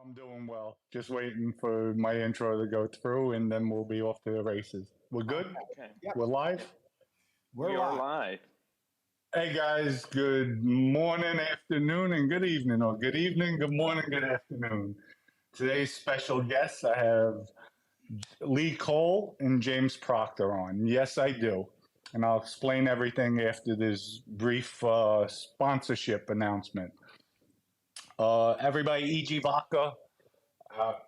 I'm doing well. Just waiting for my intro to go through, and then we'll be off to the races. We're good? Okay. We're Yep, live? we're We are live. live. Hey guys, good morning, afternoon, and good evening, or good evening, good morning, good afternoon. Today's special guests, I have Lee Cole and James Proctor on. Yes, I do. And I'll explain everything after this brief sponsorship announcement. Everybody, EG Vodka,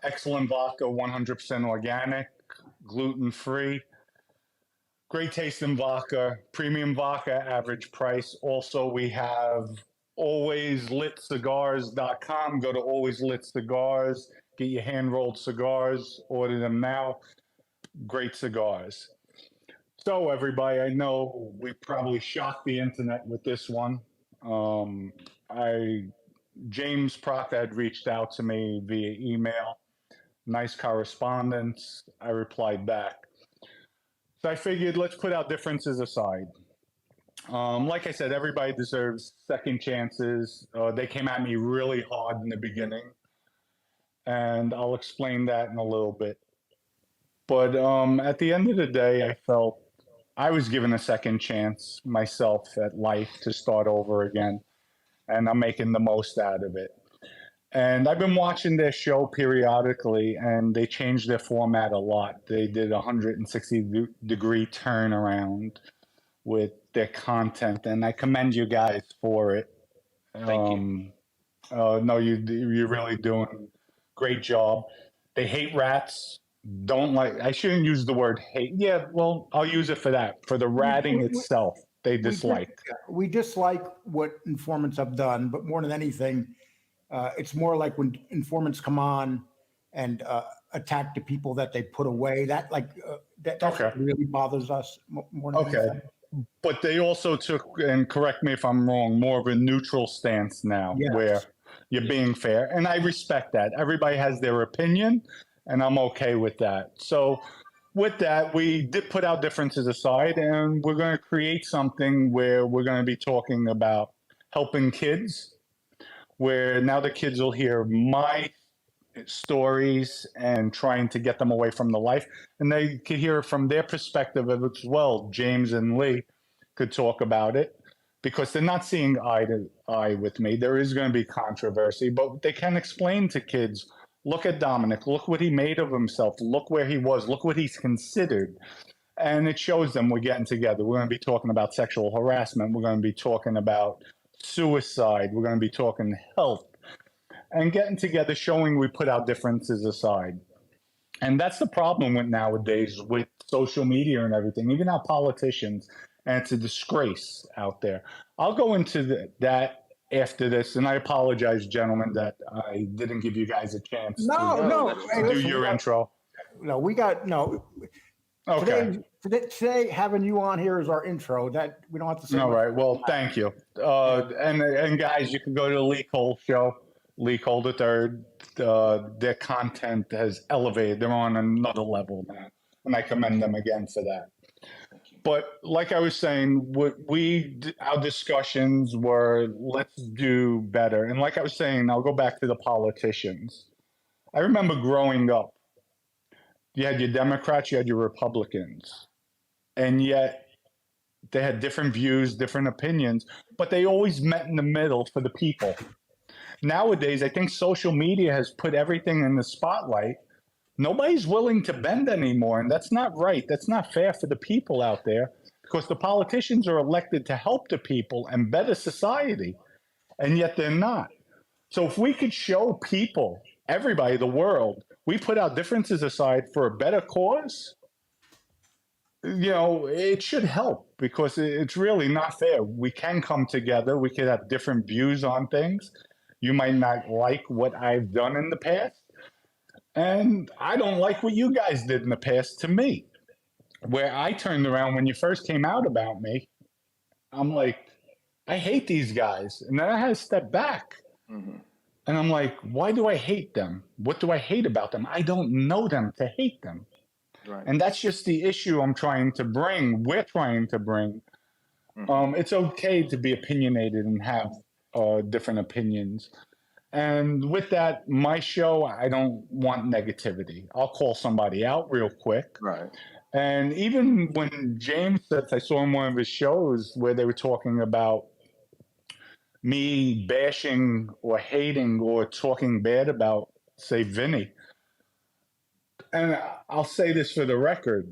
excellent vodka, 100% organic, gluten free, great tasting vodka, premium vodka, average price. Also, we have alwayslitcigars.com. Go to Always Lit Cigars, get your hand rolled cigars, order them now. Great cigars. So, everybody, I know we probably shocked the internet with this one. Um, I James Proctor had reached out to me via email. Nice correspondence. I replied back. So I figured let's put our differences aside. Like I said, everybody deserves second chances. They came at me really hard in the beginning, and I'll explain that in a little bit. But at the end of the day, I felt I was given a second chance myself at life to start over again, and I'm making the most out of it. And I've been watching their show periodically, and they changed their format a lot. They did a 160-degree turnaround with their content, and I commend you guys for it. Thank you. No, you're really doing a great job. They hate rats. Don't like. I shouldn't use the word hate. Yeah, well, I'll use it for that. For the We, ratting we, itself, they we, dislike. we dislike what informants have done, but more than anything, it's more like when informants come on and attack the people that they put away. That's Okay. what really bothers us more than Okay. anything. But they also took, and correct me if I'm wrong, more of a neutral stance now, Yes. where you're being fair. And I respect that. Everybody has their opinion, and I'm okay with that. So, with that, we did put our differences aside, and we're going to create something where we're going to be talking about helping kids, where now the kids will hear my stories and trying to get them away from the life. And they could hear it from their perspective as well. James and Lee could talk about it because they're not seeing eye to eye with me. There is going to be controversy, but they can explain to kids, look at Dominic, look what he made of himself, look where he was, look what he's considered. And it shows them we're getting together. We're going to be talking about sexual harassment. We're going to be talking about suicide. We're going to be talking health and getting together, showing we put our differences aside. And that's the problem with nowadays with social media and everything, even our politicians. And it's a disgrace out there. I'll go into that after this. And I apologize, gentlemen, that I didn't give you guys a chance No. to Hey, do listen, your intro. no. Okay. Today, having you on here is our intro. That we don't have to say. All much. right. Well, thank you. And guys, you can go to the Lee Cole show, Lee Cole the Third. Their content has elevated. They're on another level now, and I commend them again for that. But like I was saying, our discussions were let's do better. And like I was saying, I'll go back to the politicians. I remember growing up. You had your Democrats, you had your Republicans, and yet they had different views, different opinions, but they always met in the middle for the people. Nowadays, I think social media has put everything in the spotlight. Nobody's willing to bend anymore, and that's not right. That's not fair for the people out there because the politicians are elected to help the people and better society, and yet they're not. So if we could show people, everybody, the world, we put our differences aside for a better cause, it should help because it's really not fair. We can come together. We could have different views on things. You might not like what I've done in the past. And I don't like what you guys did in the past to me, where I turned around when you first came out about me. I'm like, I hate these guys. And then I had to step back. Mm-hmm. And I'm like, why do I hate them? What do I hate about them? I don't know them to hate them. Right. And that's just the issue I'm trying to bring. We're trying to bring. Mm-hmm. It's okay to be opinionated and have different opinions. And with that, my show, I don't want negativity. I'll call somebody out real quick. Right. And even when James said, I saw in one of his shows where they were talking about me bashing or hating or talking bad about, say, Vinny. And I'll say this for the record.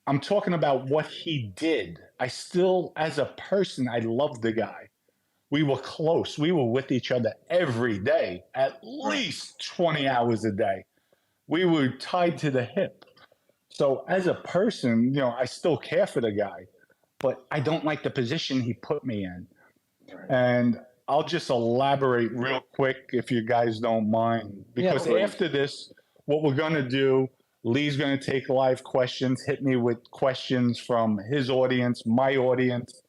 I'm talking about what he did. I still, as a person, I love the guy. We were close. We were with each other every day, at least 20 hours a day. We were tied to the hip. So as a person, I still care for the guy, but I don't like the position he put me in. Right. And I'll just elaborate real quick if you guys don't mind, because please. after this, what we're going to do, Lee's going to take live questions, hit me with questions from his audience, my audience.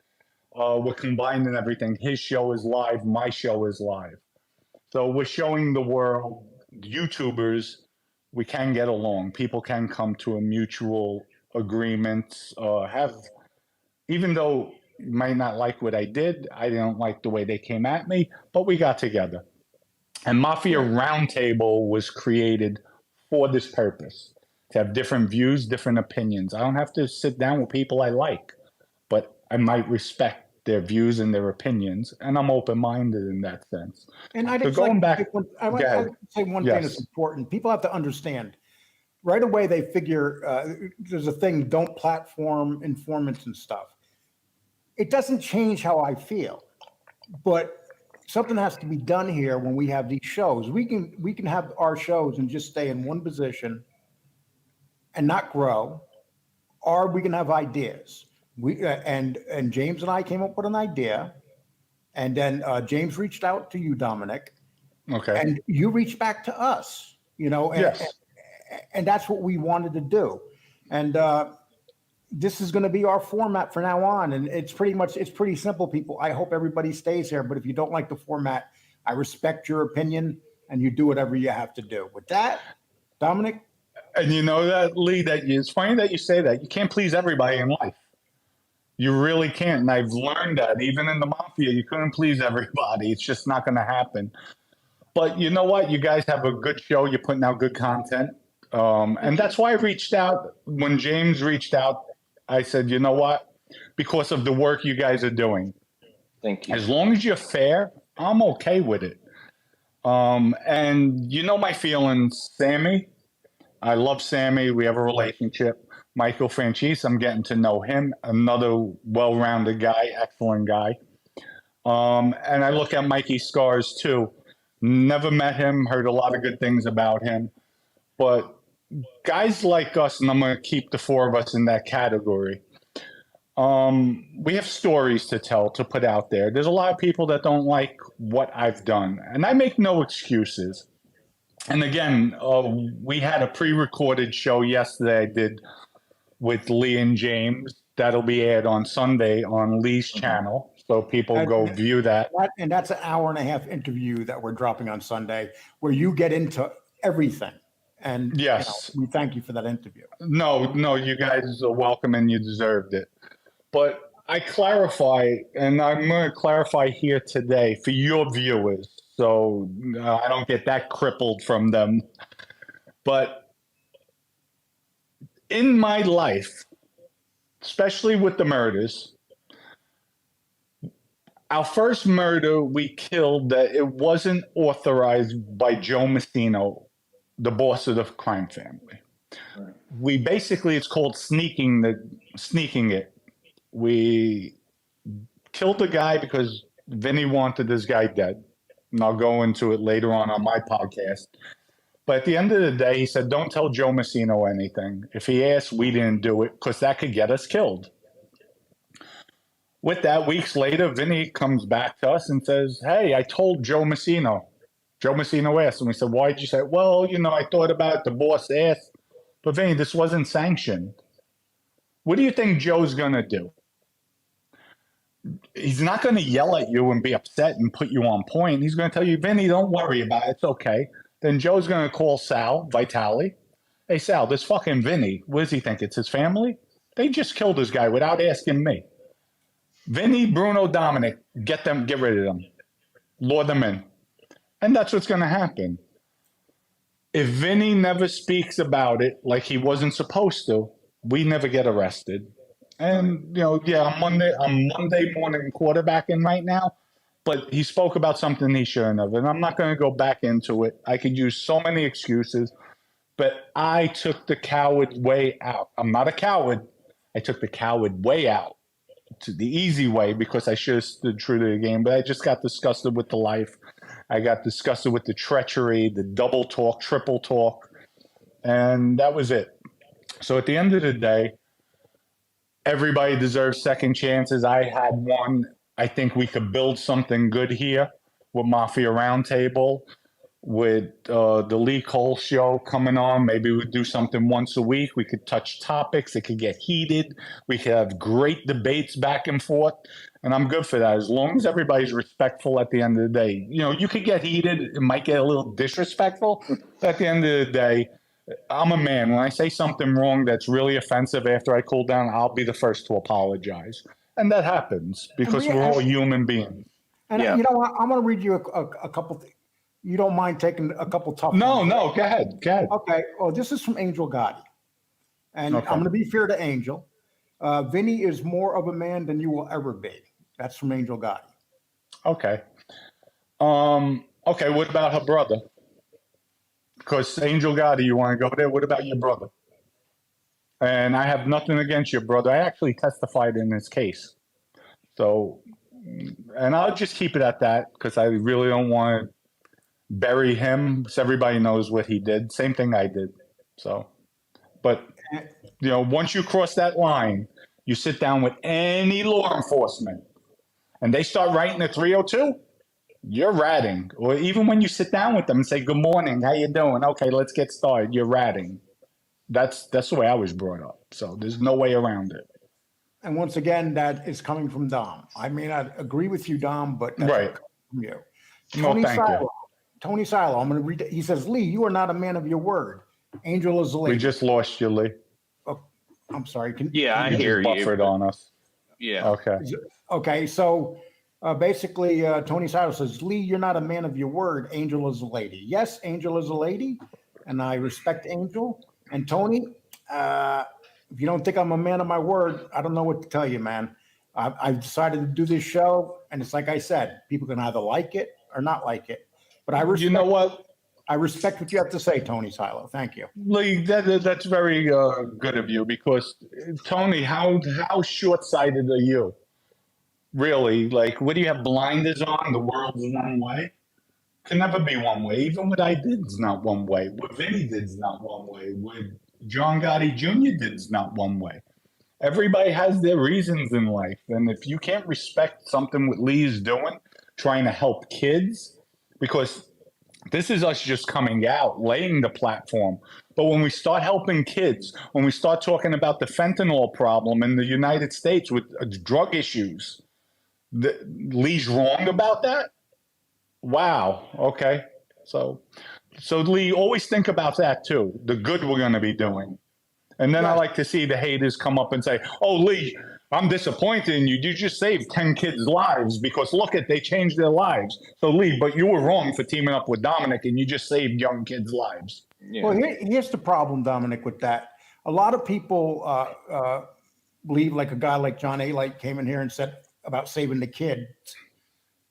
We're combining everything. His show is live, my show is live. So we're showing the world, YouTubers, we can get along. People can come to a mutual agreement, even though you might not like what I did, I don't like the way they came at me, but we got together. And Mafia Roundtable was created for this purpose, to have different views, different opinions. I don't have to sit down with people I like, but I might respect their views and their opinions, and I'm open-minded in that sense. And I'd So going back, I want to say one thing that's important. People have to understand. Right away, they figure there's a thing, don't platform informants and stuff. It doesn't change how I feel, but something has to be done here when we have these shows. We can have our shows and just stay in one position and not grow, or we can have ideas. And James and I came up with an idea, and then James reached out to you, Dominic. Okay. And you reached back to us, Yes. And that's what we wanted to do. And this is going to be our format from now on. And it's pretty simple, people. I hope everybody stays here. But if you don't like the format, I respect your opinion, and you do whatever you have to do. With that, Dominic? And you know that, Lee, it's funny that you say that. You can't please everybody in life. You really can't. And I've learned that even in the Mafia, you couldn't please everybody. It's just not going to happen. But you know what? You guys have a good show. You're putting out good content. And that's why I reached out. When James reached out, I said, you know what? Because of the work you guys are doing. Thank you. As long as you're fair, I'm okay with it. And you know my feelings, Sammy. I love Sammy. We have a relationship. Michael Franchise, I'm getting to know him. Another well-rounded guy, excellent guy. And I look at Mikey Scars too. Never met him, heard a lot of good things about him. But guys like us, and I'm going to keep the four of us in that category, we have stories to tell, to put out there. There's a lot of people that don't like what I've done, and I make no excuses. And again, we had a pre-recorded show yesterday I did with Lee and James. That'll be aired on Sunday on Lee's channel. So people go view that. And that's an hour-and-a-half interview that we're dropping on Sunday, where you get into everything. And yes, we thank you for that interview. No, you guys are welcome and you deserved it. But I clarify, and I'm going to clarify here today for your viewers, so I don't get that crippled from them. But in my life, especially with the murders, our first murder we killed, that it wasn't authorized by Joe Messino, the boss of the crime family. Right. We basically, it's called sneaking it. We killed the guy because Vinny wanted this guy dead. And I'll go into it later on my podcast. But at the end of the day, he said, don't tell Joe Messino anything. If he asks, we didn't do it because that could get us killed. With that, weeks later, Vinny comes back to us and says, hey, I told Joe Messino. Joe Messino asked, and we said, why'd you say it? Well, I thought about it. The boss asked. But Vinny, this wasn't sanctioned. What do you think Joe's going to do? He's not going to yell at you and be upset and put you on point. He's going to tell you, Vinny, don't worry about it. It's okay. Then Joe's going to call Sal Vitale. Hey, Sal, this fucking Vinny, what does he think? It's his family? They just killed this guy without asking me. Vinny, Bruno, Dominic, get rid of them. Lure them in. And that's what's going to happen. If Vinny never speaks about it like he wasn't supposed to, we never get arrested. And yeah, I'm Monday morning quarterbacking right now, but he spoke about something he shouldn't have, and I'm not going to go back into it. I could use so many excuses, but I took the coward way out. I'm not a coward. I took the coward way out to the easy way because I should have stood true to the game, but I just got disgusted with the life. I got disgusted with the treachery, the double talk, triple talk, and that was it. So at the end of the day, everybody deserves second chances. I had one. I think we could build something good here with Mafia Roundtable, with the Lee Cole show coming on. Maybe we'd do something once a week. We could touch topics. It could get heated. We could have great debates back and forth. And I'm good for that as long as everybody's respectful at the end of the day. You could get heated. It might get a little disrespectful. But at the end of the day, I'm a man. When I say something wrong that's really offensive after I cool down, I'll be the first to apologize. And that happens because we're all human beings. And you know what? I'm going to read you a couple. You don't mind taking a couple tough ones? No, go ahead. Okay. Well, this is from Angel Gotti. And Okay. I'm going to be fair to Angel. Vinny is more of a man than you will ever be. That's from Angel Gotti. Okay. Okay, what about her brother? Because Angel Gotti, you want to go there? What about your brother? And I have nothing against your brother. I actually testified in this case. So, and I'll just keep it at that because I really don't want to bury him because everybody knows what he did. Same thing I did. So, but, once you cross that line, you sit down with any law enforcement and they start writing a 302, you're ratting. Or even when you sit down with them and say, good morning, how you doing? Okay, let's get started. You're ratting. That's the way I was brought up. So there's no way around it. And once again, that is coming from Dom. I may not agree with you, Dom, but that's Right. from you. Tony Silo, I'm going to read it. He says, Lee, you are not a man of your word. Angel is a lady. We just lost you, Lee. Oh, I'm sorry. I You hear just you. buffered on us. Yeah. Okay. Okay, so basically, Tony Silo says, Lee, you're not a man of your word. Angel is a lady. Yes, Angel is a lady, and I respect Angel. And Tony, if you don't think I'm a man of my word, I don't know what to tell you, man. I've decided to do this show, and it's like I said, people can either like it or not like it. But I respect. You know what? I respect what you have to say, Tony Silo. Thank you. Lee, that's very good of you because, Tony, how short-sighted are you? Really? Like, what do you have blinders on? The world's one way? Can never be one way. Even what I did is not one way. What Vinny did is not one way. What John Gotti Jr. did is not one way. Everybody has their reasons in life. And if you can't respect something what Lee's doing, trying to help kids, because this is us just coming out, laying the platform. But when we start helping kids, when we start talking about the fentanyl problem in the United States with drug issues, Lee's wrong about that? Wow. Okay. So Lee, always think about that too, the good we're going to be doing. And then I like to see the haters come up and say, oh, Lee, I'm disappointed in you. You just saved 10 kids' lives because they changed their lives. So Lee, but you were wrong for teaming up with Dominic and you just saved young kids' lives. Yeah. Well, here's the problem, Dominic, with that. A lot of people believe like a guy like John A. Light came in here and said about saving the kids.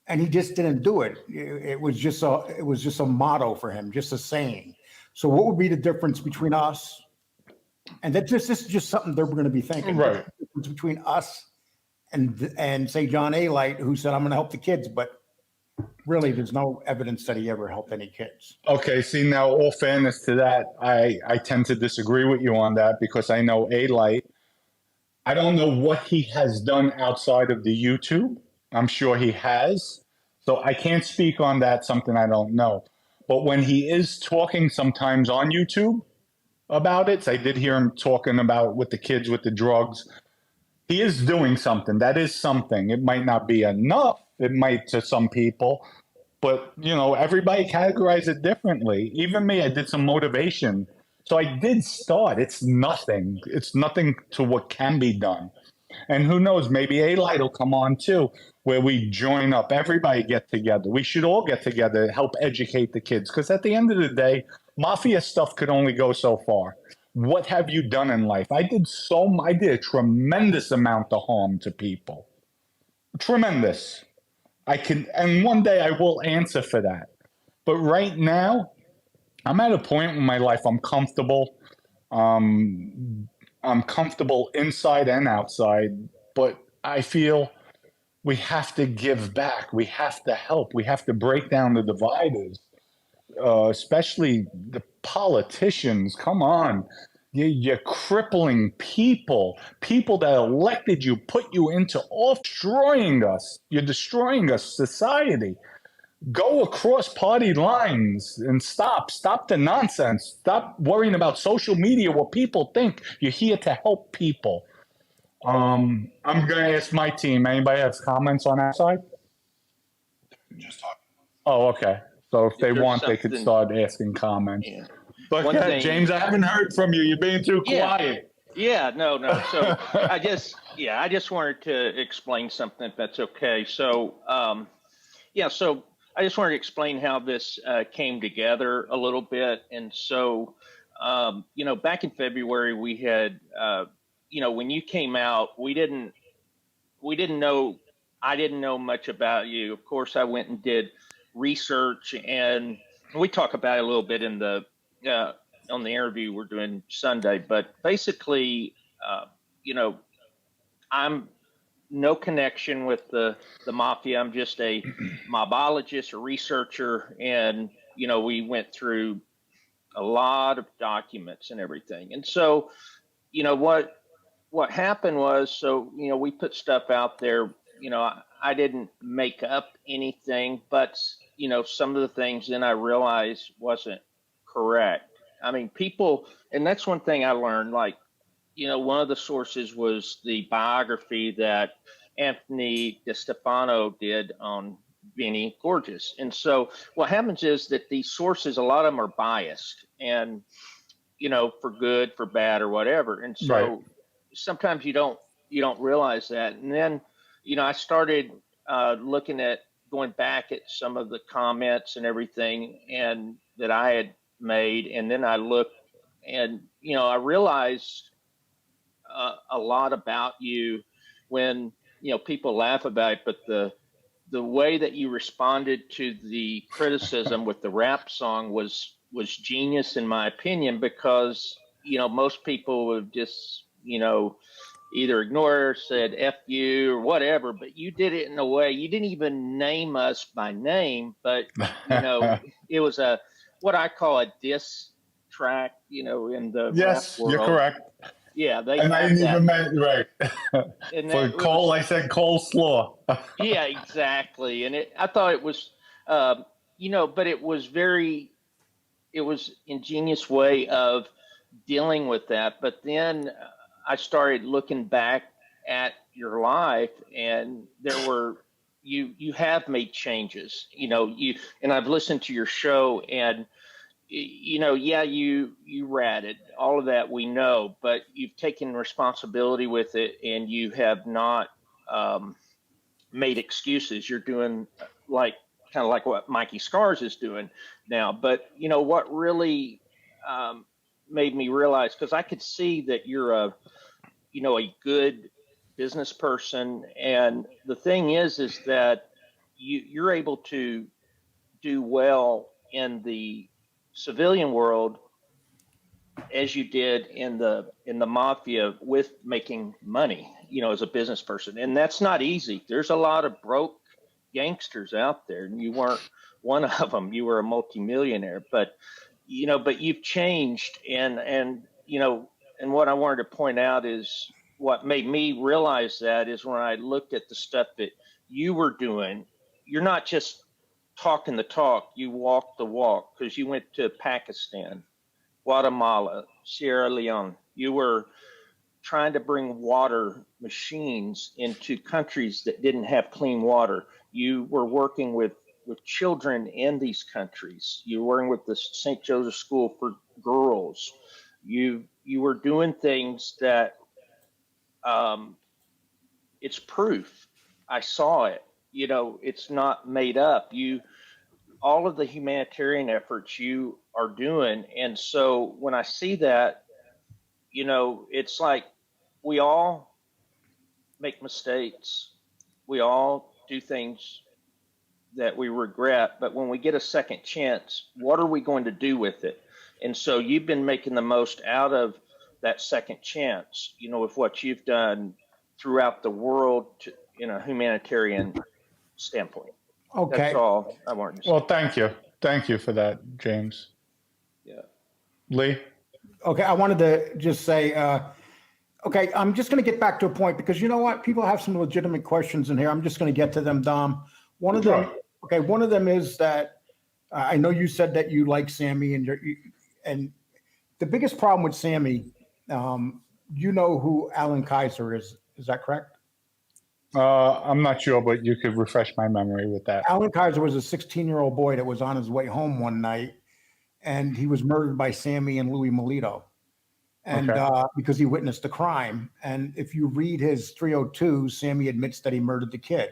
And he just didn't do it. It was just a motto for him, just a saying. So what would be the difference between us? And this is just something they're going to be thinking. Right. The difference between us and say John A. Light, who said, I'm going to help the kids, but really there's no evidence that he ever helped any kids. Okay, see, now all fairness to that, I tend to disagree with you on that because I know A. Light. I don't know what he has done outside of the YouTube. I'm sure he has. So I can't speak on that, something I don't know. But when he is talking sometimes on YouTube about it, so I did hear him talking about with the kids with the drugs, he is doing something. That is something. It might not be enough. It might to some people. But, everybody categorize it differently. Even me, I did some motivation. So I did start. It's nothing. It's nothing to what can be done. And who knows, maybe A Light will come on too. where we join up, everybody get together. We should all get together to help educate the kids. Because at the end of the day, mafia stuff could only go so far. What have you done in life? I did a tremendous amount of harm to people. Tremendous. And one day I will answer for that. But right now, I'm at a point in my life I'm comfortable. I'm comfortable inside and outside, but I feel we have to give back. We have to help. We have to break down the dividers, especially the politicians. Come on. You're crippling people that elected you, put you into off, destroying us. You're destroying us, society. Go across party lines and stop the nonsense. Stop worrying about social media, what people think. You're here to help people. I'm gonna ask my team. Anybody has comments on that side? Just talk. Oh, okay. So if they there's want, they could something- start asking comments. Yeah. But One thing- James, I haven't heard from you. You're being too quiet. Yeah, no. So I just wanted to explain something, if that's okay. So, so I just wanted to explain how this came together a little bit. And so, back in February, we had, when you came out, we didn't know, I didn't know much about you. Of course, I went and did research, and we talk about it a little bit in the on the interview we're doing Sunday. But basically, I'm no connection with the mafia. I'm just a mobologist, a researcher, and we went through a lot of documents and everything. And so, what happened was, so we put stuff out there. I didn't make up anything, but some of the things then I realized wasn't correct. I mean, people, and that's one thing I learned. Like, one of the sources was the biography that Anthony DeStefano did on Benny Gorgeous. And so what happens is that these sources, a lot of them are biased, and for good, for bad, or whatever. And so sometimes you don't realize that. And then I started going back at some of the comments and everything and that I had made, and then I looked, and I realized a lot about you when people laugh about it, but the way that you responded to the criticism with the rap song was genius in my opinion, because most people would just either ignore it, said F you or whatever, but you did it in a way, you didn't even name us by name, but it was what I call a diss track, in the Yes, rap world. you're correct. Yeah, they and I didn't even meant right. For Cole, I said coleslaw. Yeah, exactly. And I thought it was, but it was ingenious way of dealing with that. But then I started looking back at your life, and you have made changes, and I've listened to your show, and you ratted, all of that we know, but you've taken responsibility with it, and you have not made excuses. You're doing kind of like what Mikey Scars is doing now. But what really made me realize, because I could see that you're a good business person, and the thing is that you're able to do well in the civilian world as you did in the mafia with making money, as a business person. And that's not easy. There's a lot of broke gangsters out there, and you weren't one of them. You were a multimillionaire, but you've changed. And what I wanted to point out is what made me realize that is when I looked at the stuff that you were doing, you're not just talking the talk, you walk the walk, because you went to Pakistan, Guatemala, Sierra Leone. You were trying to bring water machines into countries that didn't have clean water. You were working with children in these countries. You were working with the St. Joseph School for Girls. You were doing things that it's proof. I saw it. it's not made up. All of the humanitarian efforts you are doing. And so when I see that, it's like we all make mistakes. We all do things that we regret, but when we get a second chance, what are we going to do with it? And so you've been making the most out of that second chance, with what you've done throughout the world in a humanitarian standpoint. Okay. That's all I wanted to say. Well, thank you. Thank you for that, James. Yeah. Lee? Okay, I wanted to just say, okay, I'm just going to get back to a point because you know what? People have some legitimate questions in here. I'm just going to get to them, Dom. One of them is that I know you said that you like Sammy, and the biggest problem with Sammy, you know who Alan Kaiser is. Is that correct? I'm not sure, but you could refresh my memory with that. Alan Kaiser was a 16-year-old boy that was on his way home one night, and he was murdered by Sammy and Louis Melito. And because he witnessed the crime. And if you read his 302, Sammy admits that he murdered the kid.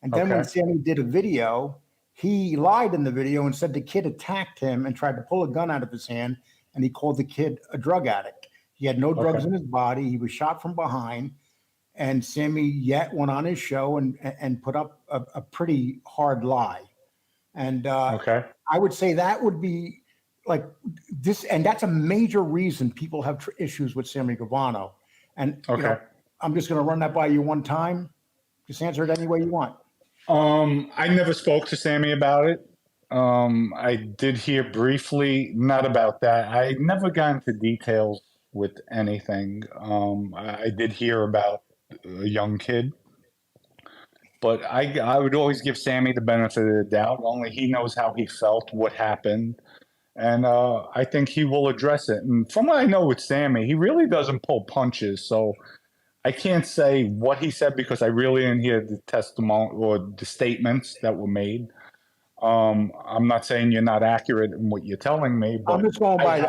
And then when Sammy did a video, he lied in the video and said the kid attacked him and tried to pull a gun out of his hand, and he called the kid a drug addict. He had no drugs in his body. He was shot from behind. And Sammy yet went on his show and put up a pretty hard lie. And I would say that would be like this, and that's a major reason people have issues with Sammy Gravano. And I'm just going to run that by you one time. Just answer it any way you want. I never spoke to Sammy about it. I did hear briefly, not about that. I never got into details with anything. I did hear about a young kid, but I would always give Sammy the benefit of the doubt. Only he knows how he felt, what happened. And I think he will address it. And from what I know with Sammy, he really doesn't pull punches. So I can't say what he said because I really didn't hear the testimony or the statements that were made. I'm not saying you're not accurate in what you're telling me, but I'm just going by.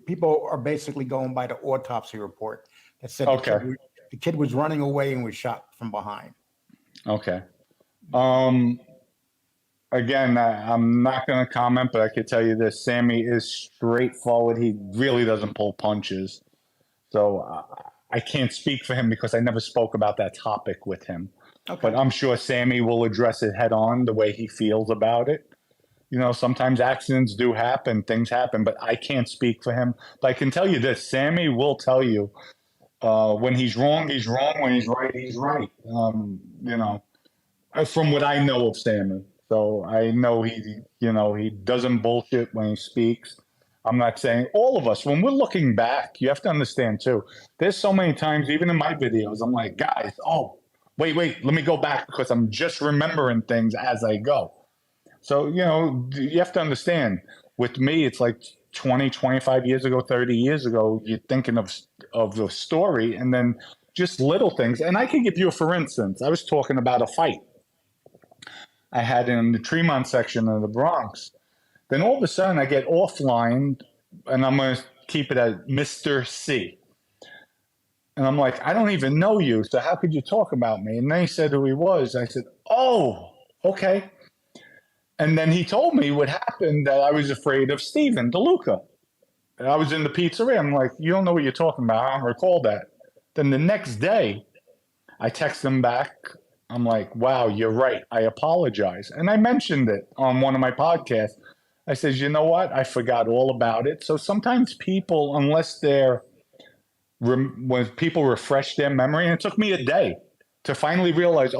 People are basically going by the autopsy report that said the kid was running away and was shot from behind. Okay. Again, I'm not going to comment, but I could tell you this: Sammy is straightforward. He really doesn't pull punches. So I can't speak for him because I never spoke about that topic with him. But I'm sure Sammy will address it head on the way he feels about it. Sometimes accidents do happen, things happen, but I can't speak for him. But I can tell you this: Sammy will tell you when he's wrong, he's wrong. When he's right, he's right. From what I know of Sammy. So I know he doesn't bullshit when he speaks. I'm not saying all of us, when we're looking back, you have to understand too, there's so many times, even in my videos, I'm like, guys, wait, let me go back because I'm just remembering things as I go. So, you have to understand with me, it's like 20, 25 years ago, 30 years ago, you're thinking of the story and then just little things. And I can give you for instance, I was talking about a fight I had in the Tremont section of the Bronx. Then all of a sudden I get offline and I'm going to keep it at Mr. C. And I'm like, I don't even know you. So how could you talk about me? And then he said who he was. I said, oh, okay. And then he told me what happened, that I was afraid of Steven DeLuca. And I was in the pizzeria. I'm like, you don't know what you're talking about. I don't recall that. Then the next day I text him back. I'm like, wow, you're right. I apologize. And I mentioned it on one of my podcasts. I said, you know what? I forgot all about it. So sometimes people, unless when people refresh their memory, and it took me a day to finally realize,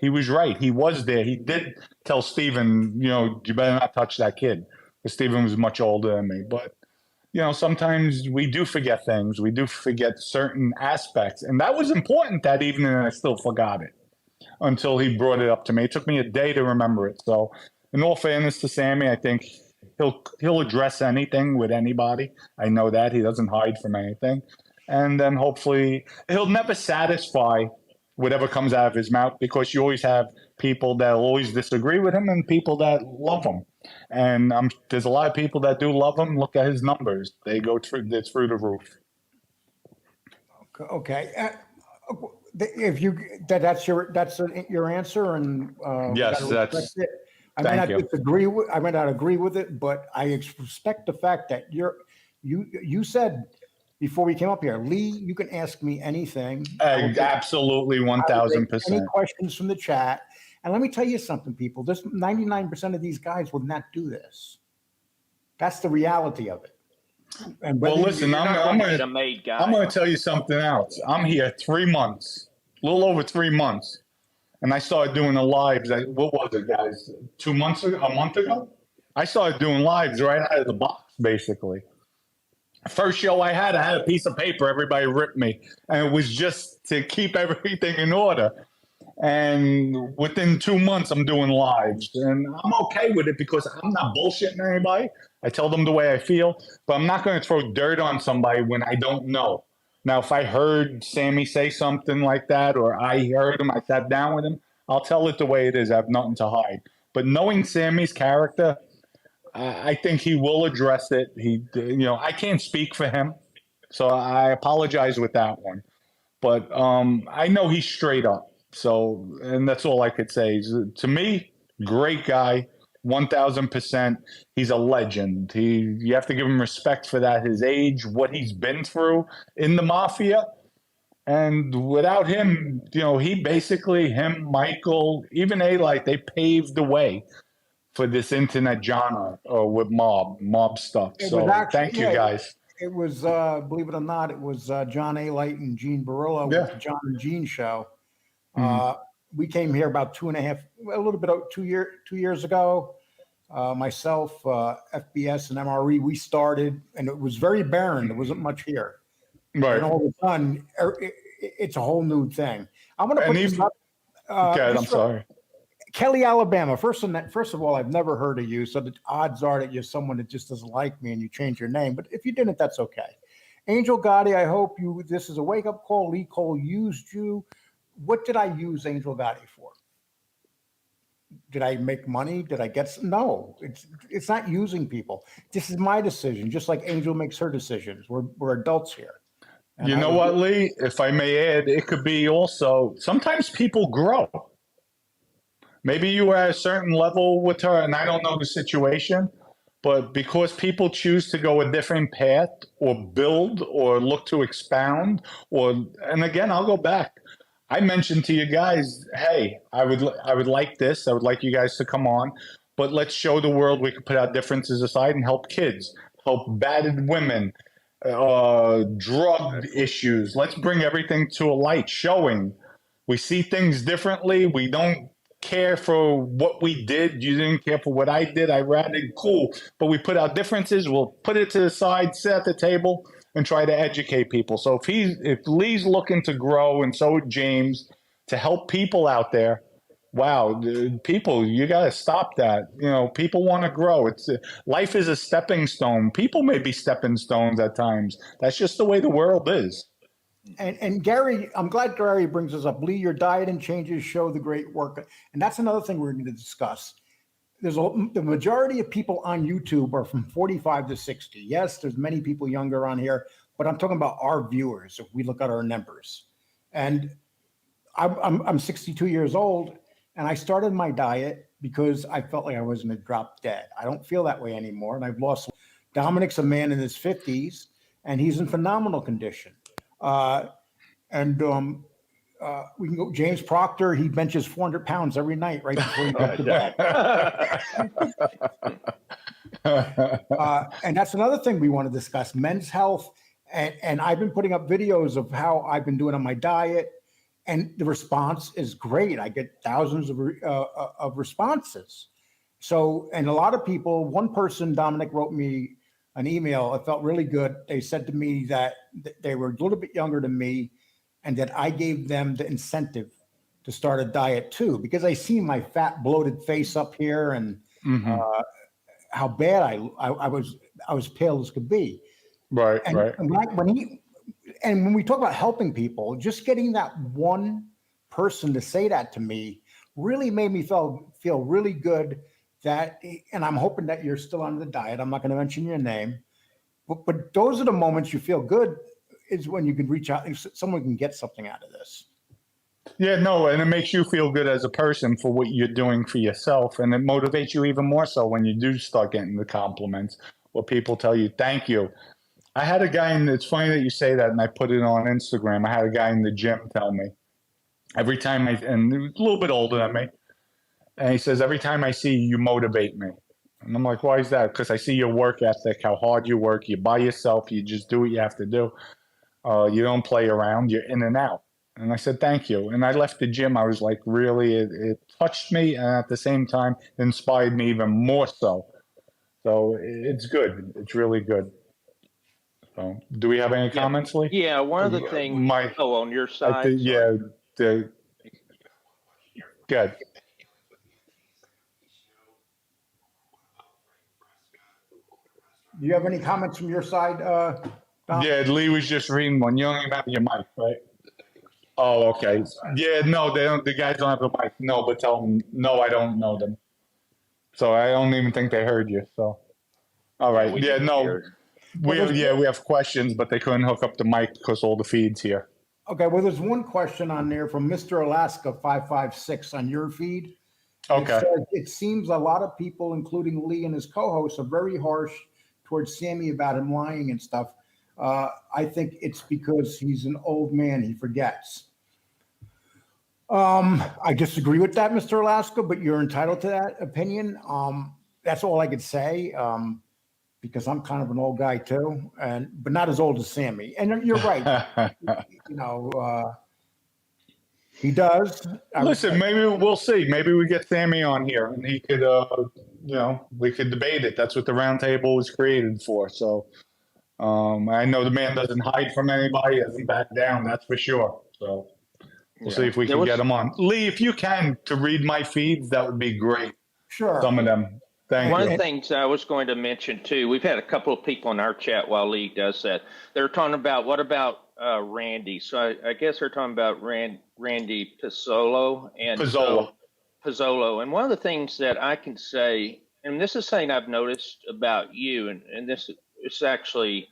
he was right. He was there. He did tell Steven, you better not touch that kid. Because Steven was much older than me. But, sometimes we do forget things. We do forget certain aspects. And that was important that evening, and I still forgot it until he brought it up to me. It took me a day to remember it. So in all fairness to Sammy, I think he'll address anything with anybody. I know that. He doesn't hide from anything. And then hopefully he'll never satisfy whatever comes out of his mouth, because you always have people that will always disagree with him and people that love him. And there's a lot of people that do love him. Look at his numbers. They go through the roof. Okay. If you that's your answer, and Yes, we gotta respect it. I may thank not you. disagree with. I may not agree with it, but I respect the fact that you said before we came up here, Lee, you can ask me anything. I will take Absolutely, any 1000%. questions from the chat. And let me tell you something, people. This 99% of these guys would not do this. That's the reality of it. And Well, whether listen, You're I'm not going to gonna get a made I'm guy. going to tell you something else. I'm here 3 months, a little over 3 months, and I started doing the lives. What was it, guys? 2 months ago, a month ago, I started doing lives right out of the box, basically. First show I had a piece of paper. Everybody ripped me, and it was just to keep everything in order. And within 2 months, I'm doing lives, and I'm okay with it because I'm not bullshitting anybody. I tell them the way I feel, but I'm not going to throw dirt on somebody when I don't know. Now, if I heard Sammy say something like that, or I heard him, I sat down with him, I'll tell it the way it is. I have nothing to hide. But knowing Sammy's character, I think he will address it. I can't speak for him, so I apologize with that one. But I know he's straight up. So, and that's all I could say. To me, great guy, 1000%. He's a legend. You have to give him respect for that. His age, what he's been through in the mafia, and without him, him, Michael, even A-Light, they paved the way for this internet genre with mob stuff. it was So, actually, thank you guys. it was, believe it or not, it was John A. Light and Gene Barillo with Yeah. the John and Gene show. Mhm. We came here about a little bit over 2 years ago. Myself, FBS and MRE, we started, and it was very barren. There wasn't much here. Right. And all of a sudden, it's a whole new thing. I want to put And this even, up. God, I'm sorry. Kelly, Alabama. First of all, I've never heard of you, so the odds are that you're someone that just doesn't like me and you change your name. But if you didn't, that's okay. Angel Gotti, I hope this is a wake up call. Lee Cole used you. What did I use Angel Gotti for? Did I make money? Did I get no? It's not using people. This is my decision, just like Angel makes her decisions. We're adults here. And You know what, Lee? If I may add, it could be also sometimes people grow. Maybe you were at a certain level with her, and I don't know the situation, but because people choose to go a different path or build or look to expound, and again, I'll go back. I mentioned to you guys, hey, I would like this. I would like you guys to come on, but let's show the world we can put our differences aside and help kids, help battered women, drug issues. Let's bring everything to a light, showing we see things differently. We don't care for what we did. You didn't care for what I did. I rather cool, but we put our differences. We'll put it to the side, sit at the table, and try to educate people. So if Lee's looking to grow, and so James, to help people out there, wow, people, you got to stop that. People want to grow. Life is a stepping stone. People may be stepping stones at times. That's just the way the world is. And Gary, I'm glad Gary brings us up. Lee, your diet and changes show the great work, and that's another thing we're going to discuss. The majority of people on YouTube are from 45 to 60. Yes, there's many people younger on here, but I'm talking about our viewers. If we look at our numbers, and I'm 62 years old, and I started my diet because I felt like I was going to drop dead. I don't feel that way anymore, and I've lost. Dominic's a man in his 50s, and he's in phenomenal condition. We can go. James Proctor, he benches 400 pounds every night right before he goes to bed. And that's another thing we want to discuss: men's health. And I've been putting up videos of how I've been doing on my diet, and the response is great. I get thousands of responses. So, and a lot of people. One person, Dominic, wrote me an email. It felt really good. They said to me that they were a little bit younger than me, and that I gave them the incentive to start a diet too, because I see my fat, bloated face up here, and how bad I was pale as could be. Right, and, right. And when we talk about helping people, just getting that one person to say that to me really made me feel really good. And I'm hoping that you're still on the diet. I'm not going to mention your name, but those are the moments you feel good, is when you can reach out and someone can get something out of this. Yeah, no, and it makes you feel good as a person for what you're doing for yourself, and it motivates you even more so when you do start getting the compliments or people tell you thank you. I had a guy, and it's funny that you say that, and I put it on Instagram. I had a guy in the gym tell me every time and he was a little bit older than me, and he says, every time I see you, you motivate me. And I'm like, why is that? Because I see your work ethic, how hard you work. You're by yourself. You just do what you have to do. You don't play around. You're in and out. And I said, thank you. And I left the gym. I was like, really, it touched me. And at the same time, inspired me even more so. So it's good. It's really good. So do we have any Yeah. comments, Lee? Yeah, one of the things. On your side. Yeah. Good. Do you have any comments from your side, Dom? Yeah, Lee was just reading one. You don't even have your mic, right? Oh, okay. Yeah, no, they don't. The guys don't have a mic. No, but tell them, no, I don't know them. So I don't even think they heard you. So, all right. Yeah, no, we have questions, but they couldn't hook up the mic because all the feeds here. Okay, well, there's one question on there from Mr. Alaska 556 on your feed. Okay. It says, it seems a lot of people, including Lee and his co-hosts, are very harsh towards Sammy about him lying and stuff. I think it's because he's an old man, he forgets. I disagree with that, Mr. Alaska, but you're entitled to that opinion. That's all I could say, because I'm kind of an old guy too, but not as old as Sammy. And you're right. He does. Listen, maybe we'll see. Maybe we get Sammy on here and he could, we could debate it. That's what the round table was created for. So I know the man doesn't hide from anybody. He doesn't back down. That's for sure. So we'll see if we can get him on. Lee, if you can, to read my feeds, that would be great. Sure. Some of them. Thank you. One of the things I was going to mention too, we've had a couple of people in our chat while Lee does that. They're talking about, what about Randy? So I guess they're talking about Randy Pizzolo and Pizzolo. And one of the things that I can say, and this is something I've noticed about you, and this is actually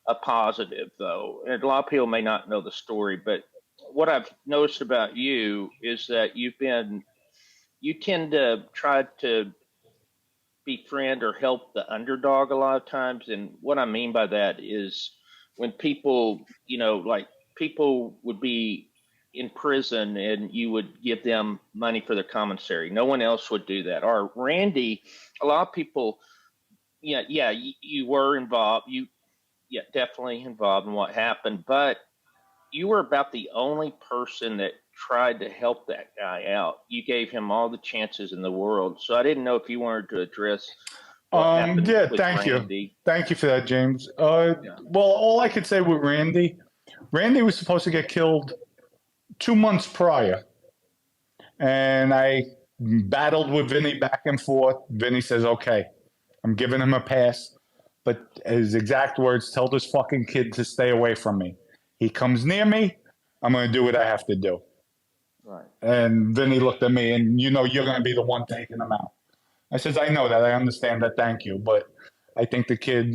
a positive though, and a lot of people may not know the story, but what I've noticed about you is that you tend to try to befriend or help the underdog a lot of times. And what I mean by that is when people, like people would be in prison and you would give them money for their commissary. No one else would do that. Or Randy, a lot of people, you were involved. Definitely involved in what happened, but you were about the only person that tried to help that guy out. You gave him all the chances in the world. So I didn't know if you wanted to address what happened with thank Randy. you. Thank you for that, James. Well, all I could say with Randy was supposed to get killed 2 months prior. And I battled with Vinny back and forth. Vinny says, okay, I'm giving him a pass. But his exact words, tell this fucking kid to stay away from me. He comes near me, I'm going to do what I have to do. Right. And Vinny looked at me and, you're going to be the one taking him out. I says, I know that. I understand that. Thank you. But I think the kid,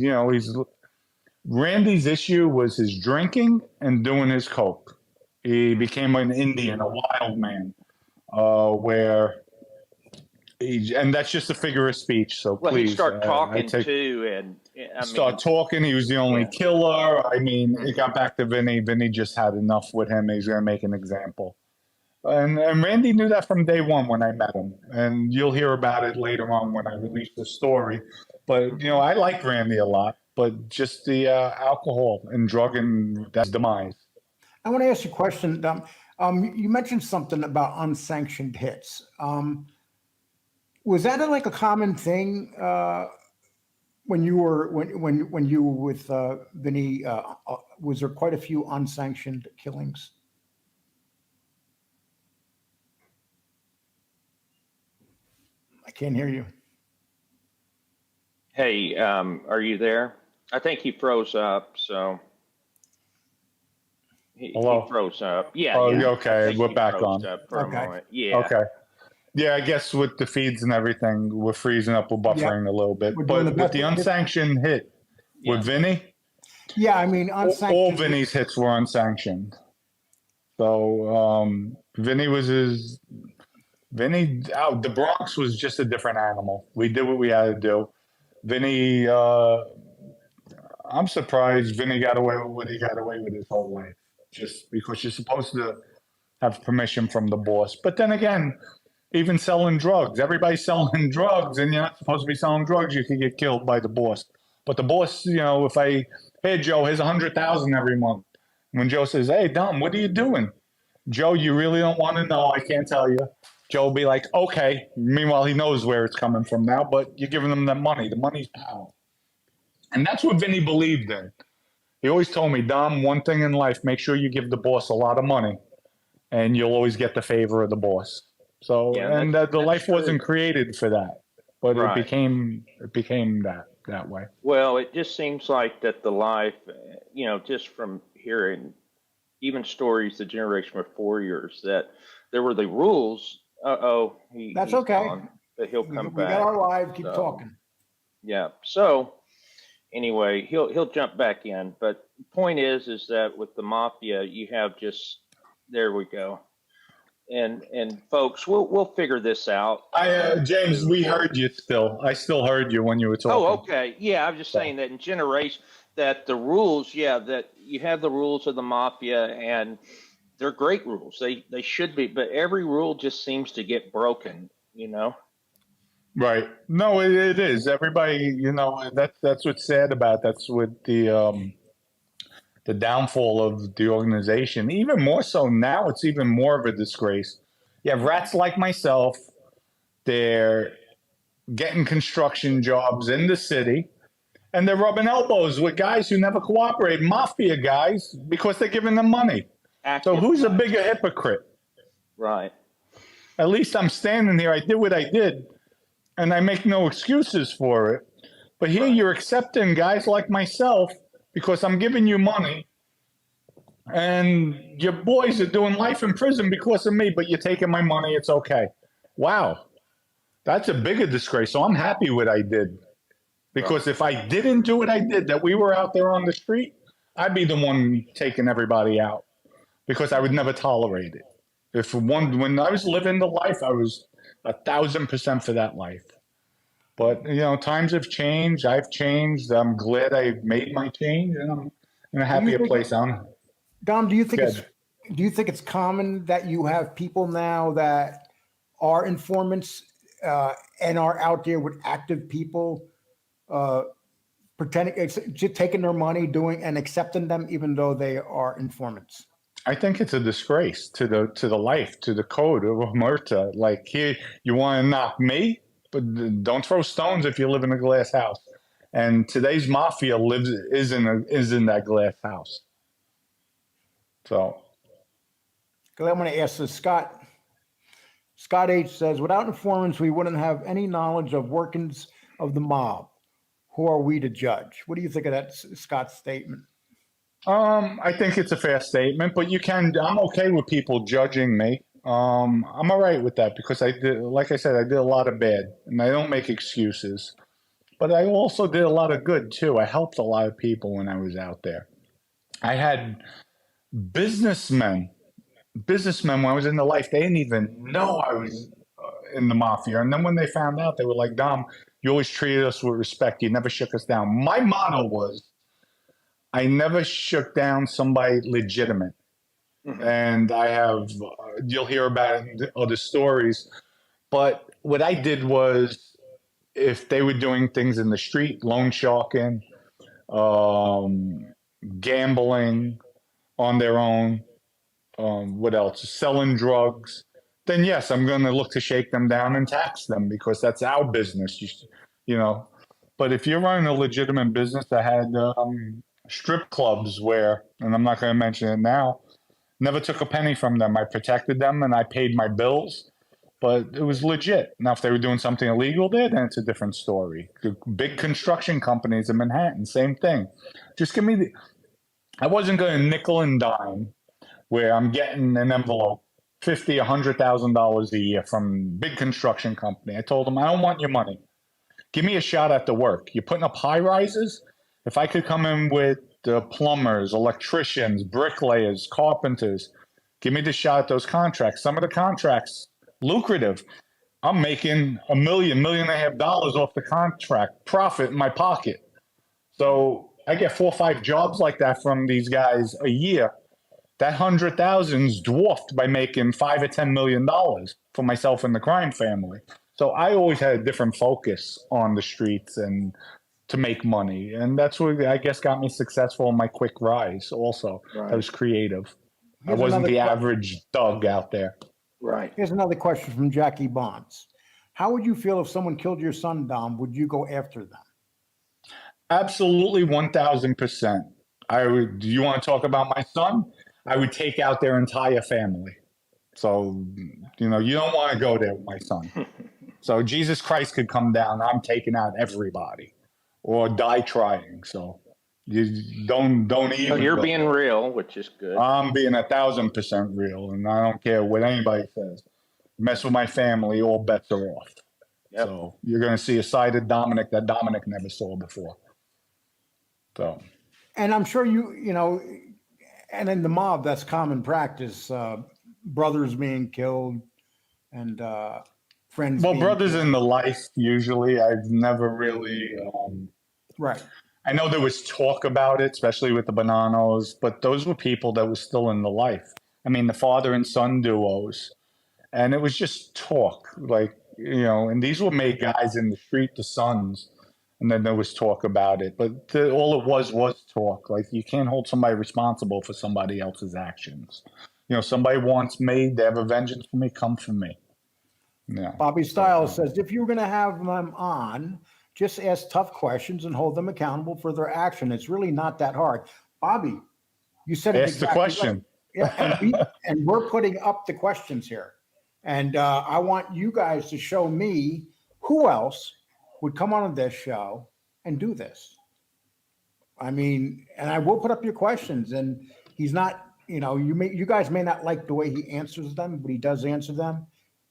Randy's issue was his drinking and doing his coke. He became an Indian, a wild man, and that's just a figure of speech. So please. He started talking too. And talking. He was the only killer. I mean, it got back to Vinny. Vinny just had enough with him. He's going to make an example. And Randy knew that from day one when I met him. And you'll hear about it later on when I release the story. But, I like Randy a lot. But just the alcohol and drug and that's demise. I want to ask you a question, Dom. You mentioned something about unsanctioned hits. Was that like a common thing when you were with Vinny? Was there quite a few unsanctioned killings? I can't hear you. Hey, are you there? I think he froze up. So he froze up. Yeah. Oh, okay. We're back on. For a moment. Yeah. Okay. Yeah, I guess with the feeds and everything, we're freezing up, we're buffering a little bit. But with the unsanctioned hit with Vinny, unsanctioned. all Vinny's hits were unsanctioned. So the Bronx was just a different animal. We did what we had to do. Vinny, I'm surprised Vinny got away with what he got away with his whole life, just because you're supposed to have permission from the boss. But then again, even selling drugs, everybody's selling drugs, and you're not supposed to be selling drugs. You could get killed by the boss. But the boss, if hey Joe, here's 100,000 every month. When Joe says, hey Dom, what are you doing? Joe, you really don't want to know. I can't tell you. Joe will be like, okay. Meanwhile, he knows where it's coming from now, but you're giving him the money. The money's power. And that's what Vinny believed in. He always told me, Dom, one thing in life, make sure you give the boss a lot of money and you'll always get the favor of the boss. So, Yeah, and the life true. wasn't created for that, but Right. it became that way. Well, it just seems like that the life, just from hearing even stories the generation before yours, that there were the rules. That's he's okay. gone, but he'll come We back. got our lives. Keep So, talking. Yeah. So anyway, he'll jump back in. But the point is that with the mafia, you have just there we go. And folks, we'll figure this out. James, we heard you still. I still heard you when you were talking. Oh, okay. Yeah, I'm just saying that in generation, that the rules, that you have the rules of the mafia, and they're great rules. They should be, but every rule just seems to get broken. Right. No, it is. Everybody, that's what's sad about. That's what the downfall of the organization. Even more so now, it's even more of a disgrace. You have rats like myself. They're getting construction jobs in the city, and they're rubbing elbows with guys who never cooperate, mafia guys, because they're giving them money. So who's a bigger hypocrite? Right. At least I'm standing here. I did what I did, and I make no excuses for it. But here you're accepting guys like myself because I'm giving you money, and your boys are doing life in prison because of me, but you're taking my money. It's okay. Wow. That's a bigger disgrace. So I'm happy what I did. Because if I didn't do what I did, that we were out there on the street, I'd be the one taking everybody out because I would never tolerate it. When I was living the life, I was 1,000% for that life. But, times have changed. I've changed. I'm glad I made my change, and I'm in a happier place. Dom, do you think it's common that you have people now that are informants and are out there with active people pretending, just taking their money, doing and accepting them, even though they are informants? I think it's a disgrace to the life, to the code of Omerta. Like, here, you want to knock me, but don't throw stones if you live in a glass house. And today's mafia is in that glass house. So, I'm going to ask this, Scott. Scott H says, without informants, we wouldn't have any knowledge of workings of the mob. Who are we to judge? What do you think of that, Scott's statement? I think it's a fair statement, but I'm okay with people judging me. I'm all right with that because like I said, I did a lot of bad, and I don't make excuses. But I also did a lot of good too. I helped a lot of people when I was out there. I had businessmen when I was in the life, they didn't even know I was in the mafia. And then when they found out, they were like, Dom, you always treated us with respect. You never shook us down. My motto was, I never shook down somebody legitimate. Mm-hmm. And I have, you'll hear about it in other stories. But what I did was, if they were doing things in the street, loan sharking, gambling on their own, what else? Selling drugs. Then yes, I'm going to look to shake them down and tax them because that's our business. But if you're running a legitimate business, I had strip clubs where, and I'm not going to mention it now, never took a penny from them. I protected them and I paid my bills, but it was legit. Now, if they were doing something illegal there, then it's a different story. Big construction companies in Manhattan, same thing. Just give me I wasn't going to nickel and dime where I'm getting an envelope, $50,000, $100,000 a year from big construction company. I told them, I don't want your money. Give me a shot at the work. You're putting up high rises. If I could come in with plumbers, electricians, bricklayers, carpenters, Give me the shot at those contracts. Some of the contracts, lucrative. I'm making $1 million, $1.5 million off the contract, profit in my pocket. So I get 4 or 5 jobs like that from these guys a year. That 100,000's dwarfed by making $5 or $10 million for myself and the crime family. So I always had a different focus on the streets and to make money, and that's what I guess got me successful in my quick rise. Also, I was creative. I wasn't the average thug out there. Right. Here's another question from Jackie Bonds. How would you feel if someone killed your son, Dom? Would you go after them? Absolutely, 1,000%. I would. Do you want to talk about my son? I would take out their entire family. So, you don't want to go there with my son. So Jesus Christ could come down. I'm taking out everybody, or die trying. So you don't even. You're being real, which is good. I'm being 1,000% real, and I don't care what anybody says. Mess with my family, all bets are off. Yep. So you're going to see a side of Dominic that Dominic never saw before. So, and I'm sure and in the mob, that's common practice. Brothers being killed and friends. Well, brothers killed in the life, usually. I've never really. Right. I know there was talk about it, especially with the Bananos, but those were people that were still in the life. I mean, the father and son duos. And it was just talk, and these were made guys in the street, the sons. And then there was talk about it. But all it was talk. Like, you can't hold somebody responsible for somebody else's actions. Somebody wants me, they have a vengeance for me, come for me. Yeah. Bobby Stiles says, if you were going to have them on, just ask tough questions and hold them accountable for their action. It's really not that hard. Bobby, you said it exactly. Ask the question. Right. Yeah, and we're putting up the questions here. And I want you guys to show me who else would come on this show and do this. I mean, and I will put up your questions, and he's not, you guys may not like the way he answers them, but he does answer them.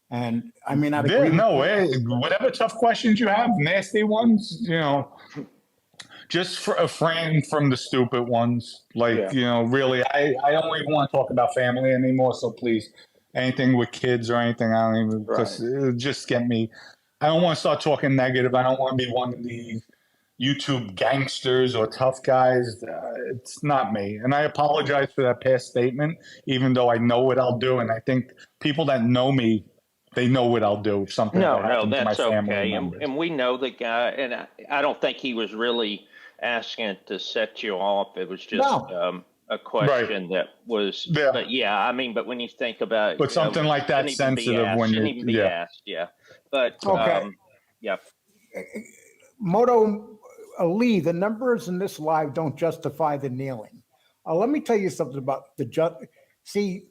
And I mean, whatever tough questions you have, nasty ones, just refrain from the stupid ones. Really, I don't even want to talk about family anymore. So please, anything with kids or anything, I don't even, because it'll just get me. I don't want to start talking negative. I don't want to be one of these YouTube gangsters or tough guys. It's not me. And I apologize for that past statement, even though I know what I'll do. And I think people that know me, they know what I'll do if something happens to my family members. And we know the guy, and I don't think he was really asking to set you off. It was just a question that was, but when you think about it, but something like that sensitive when you be asked, But Moto Lee, the numbers in this live don't justify the kneeling. Let me tell you something about see,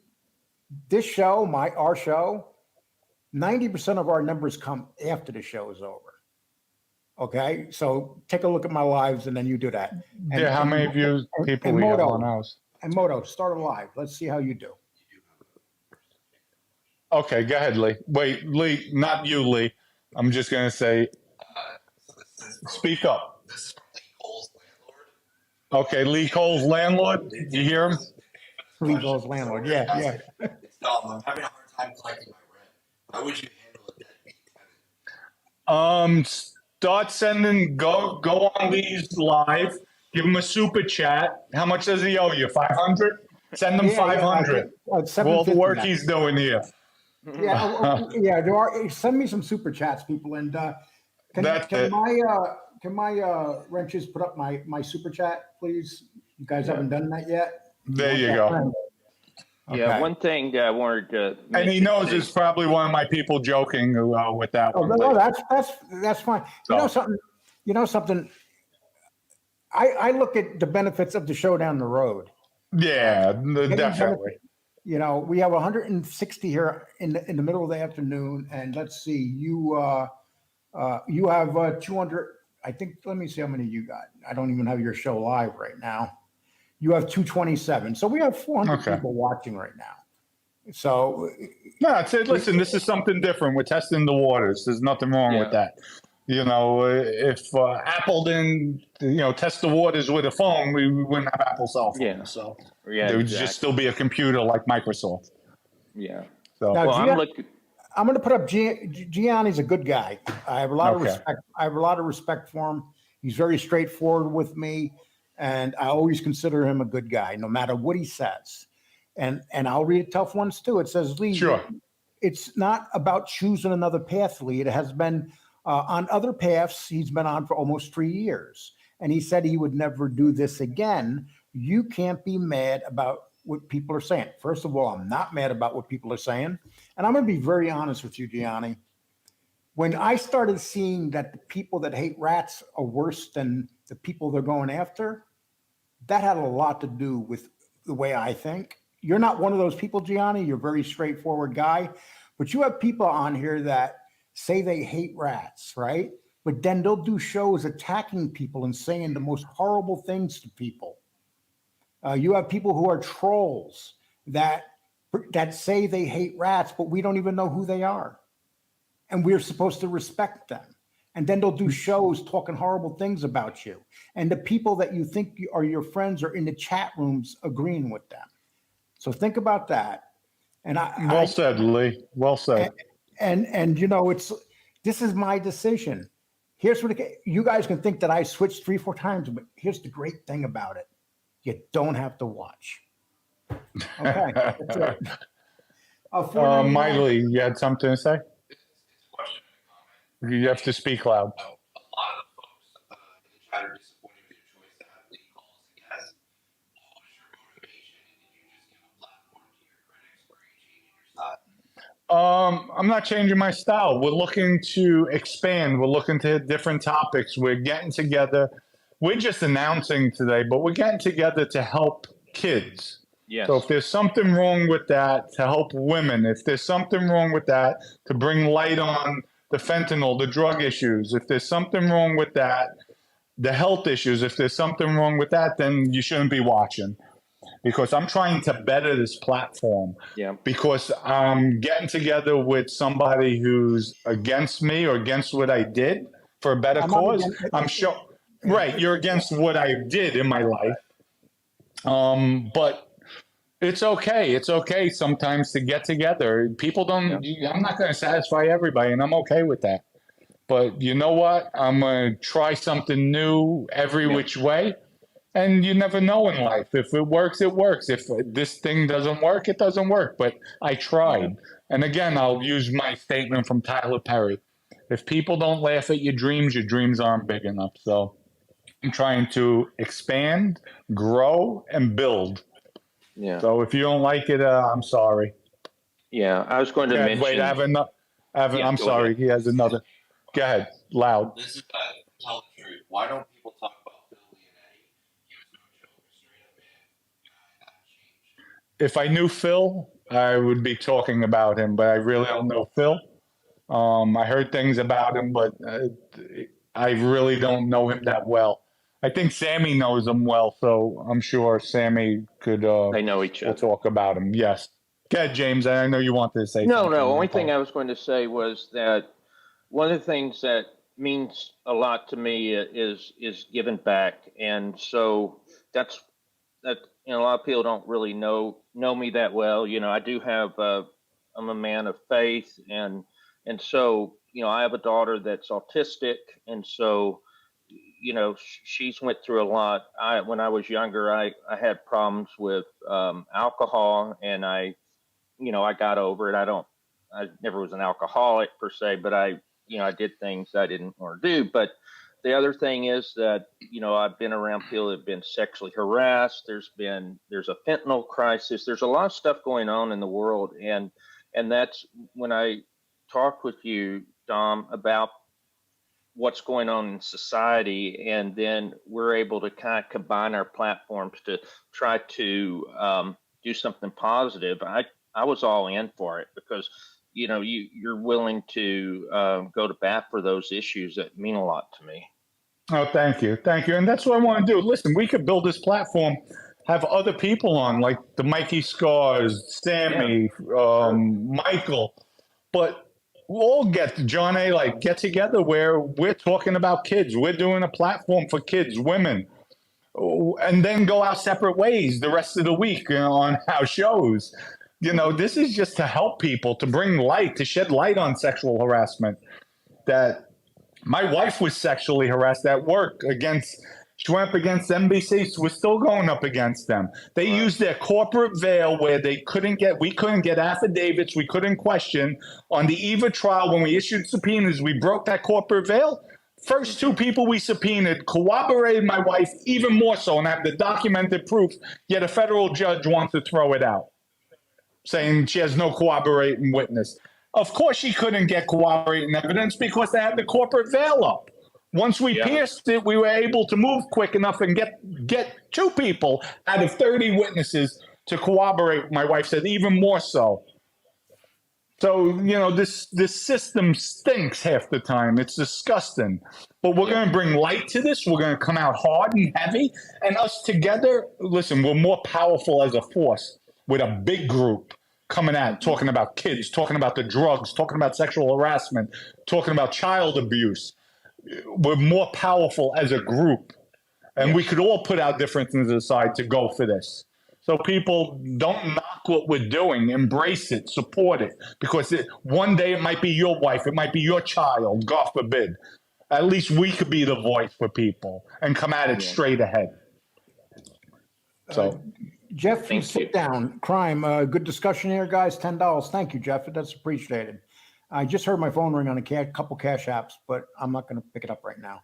this show, our show, 90% of our numbers come after the show is over. Okay, so take a look at my lives, and then you do that. And, how many views people we have on ours? And Moto, start a live. Let's see how you do. Okay, go ahead, Lee. Wait, Lee, not you, Lee. I'm just gonna say, speak up. This is from Lee Cole's landlord. Okay, Lee Cole's landlord. You hear him? Lee Cole's landlord. Yeah. It's dumb. I'm having a hard time collecting my rent. How would you handle a deadbeat tenant? Start sending. Go on Lee's live. Give him a super chat. How much does he owe you? 500. Send him 500 for all the work he's doing here. There are. Send me some super chats, people, and can my wrenches put up my super chat, please? You guys haven't done that yet. There you go. Okay. One thing I wanted to mention, and he knows it's probably one of my people joking with that one. No, that's fine. So. You know something. I look at the benefits of the show down the road. Yeah, definitely. We have 160 here in the middle of the afternoon, and let's see, you have 200. I think. Let me see how many you got. I don't even have your show live right now. You have 227. So we have 400 people watching right now. So no, listen, this is something different. We're testing the waters. There's nothing wrong with that. If Apple didn't, test the waters with a phone, we wouldn't have Apple cell phones. Yeah. So Yeah, There would just still be a computer like Microsoft. Yeah. So Now, Well, I'm looking. I'm going to put up Gianni's a good guy. I have a lot of Okay. respect. I have a lot of respect for him. He's very straightforward with me, and I always consider him a good guy, no matter what he says. And I'll read tough ones too. It says, Lee, sure. it's not about choosing another path, Lee. It has been on other paths he's been on for almost 3 years. And he said he would never do this again. You can't be mad about what people are saying. First of all, I'm not mad about what people are saying. And I'm going to be very honest with you, Gianni. When I started seeing that the people that hate rats are worse than the people they're going after, that had a lot to do with the way I think. You're not one of those people, Gianni. You're a very straightforward guy. But you have people on here that say they hate rats, right? But then they'll do shows attacking people and saying the most horrible things to people. You have people who are trolls that say they hate rats, but we don't even know who they are. And we're supposed to respect them. And then they'll do shows talking horrible things about you. And the people that you think are your friends are in the chat rooms agreeing with them. So think about that. And Well said, Lee. Well said. And you know, this is my decision. Here's what you guys can think that I switched 3-4 times, but here's the great thing about it. You don't have to watch. Okay. That's it. Miley, you had something to say? You have to speak loud. A lot of the folks in the chat are disappointed with your choice to have lead calls as guests. What was your motivation, and did you just give a platform to your critics, or are you changing your style? I'm not changing my style. We're looking to expand. We're looking to hit different topics. We're getting together. We're just announcing today, but we're getting together to help kids. Yes. So if there's something wrong with that, to help women, if there's something wrong with that, to bring light on the fentanyl, the drug issues, if there's something wrong with that, the health issues, if there's something wrong with that, then you shouldn't be watching. Because I'm trying to better this platform. Yeah. Because I'm getting together with somebody who's against me or against what I did for a better cause. I'm sure. Right, you're against what I did in my life. But it's okay. It's okay sometimes to get together. People don't, I'm not going to satisfy everybody, and I'm okay with that. But you know what? I'm going to try something new every which way. And you never know in life. If it works, it works. If this thing doesn't work, it doesn't work. But I tried. And again, I'll use my statement from Tyler Perry. If people don't laugh at your dreams aren't big enough. So I'm trying to expand, grow, and build. Yeah. So if you don't like it, I'm sorry. Yeah. I was going to mention. Wait, I'm sorry. Ahead. He has another. Go ahead, loud. This is tell the truth. Why don't people talk about Phil, Lee, and Eddie? He was no joke, straight up bad guy, that changed. If I knew Phil, I would be talking about him, but I really don't know Phil. I heard things about him, but I really don't know him that well. I think Sammy knows him well, so I'm sure Sammy could. They know each We'll other. talk about him. Yes. Go ahead, James. I know you wanted to say something. No. Only thing I was going to say was that one of the things that means a lot to me is giving back, and so that's that. You know, a lot of people don't really know me that well. You know, I do have. I'm a man of faith, and so you know, I have a daughter that's autistic, and so you know, she's went through a lot. When I was younger, I had problems with alcohol, and I got over it. I never was an alcoholic per se, but I did things I didn't want to do. But the other thing is that, you know, I've been around people that have been sexually harassed. There's a fentanyl crisis. There's a lot of stuff going on in the world. And that's when I talk with you, Dom, about what's going on in society. And then we're able to kind of combine our platforms to try to do something positive. I was all in for it because, you know, you're willing to go to bat for those issues that mean a lot to me. Oh, thank you. Thank you. And that's what I want to do. Listen, we could build this platform, have other people on, like the Mikey Scars, Sammy, Michael, but we'll all get together where we're talking about kids. We're doing a platform for kids, women, and then go our separate ways the rest of the week, on our shows. This is just to help people, to bring light, to shed light on sexual harassment. That my wife was sexually harassed at work she went up against NBC. So we're still going up against them. They used their corporate veil where we couldn't get affidavits. We couldn't question. On the eve of trial, when we issued subpoenas, we broke that corporate veil. First two people we subpoenaed corroborated my wife even more so and have the documented proof, yet a federal judge wants to throw it out, saying she has no corroborating witness. Of course she couldn't get corroborating evidence because they had the corporate veil up. Once we pierced it, we were able to move quick enough and get two people out of 30 witnesses to corroborate. My wife said even more so. So, this system stinks half the time. It's disgusting. But we're going to bring light to this. We're going to come out hard and heavy. And us together, listen, we're more powerful as a force with a big group coming out, talking about kids, talking about the drugs, talking about sexual harassment, talking about child abuse. We're more powerful as a group. And we could all put our differences aside to go for this. So people, don't knock what we're doing. Embrace it, support it, because one day it might be your wife, it might be your child, God forbid. At least we could be the voice for people and come at it straight ahead. So, Jeff, you sit down. Crime, good discussion here, guys. $10. Thank you, Jeff. That's appreciated. I just heard my phone ring on a couple cash apps, but I'm not going to pick it up right now.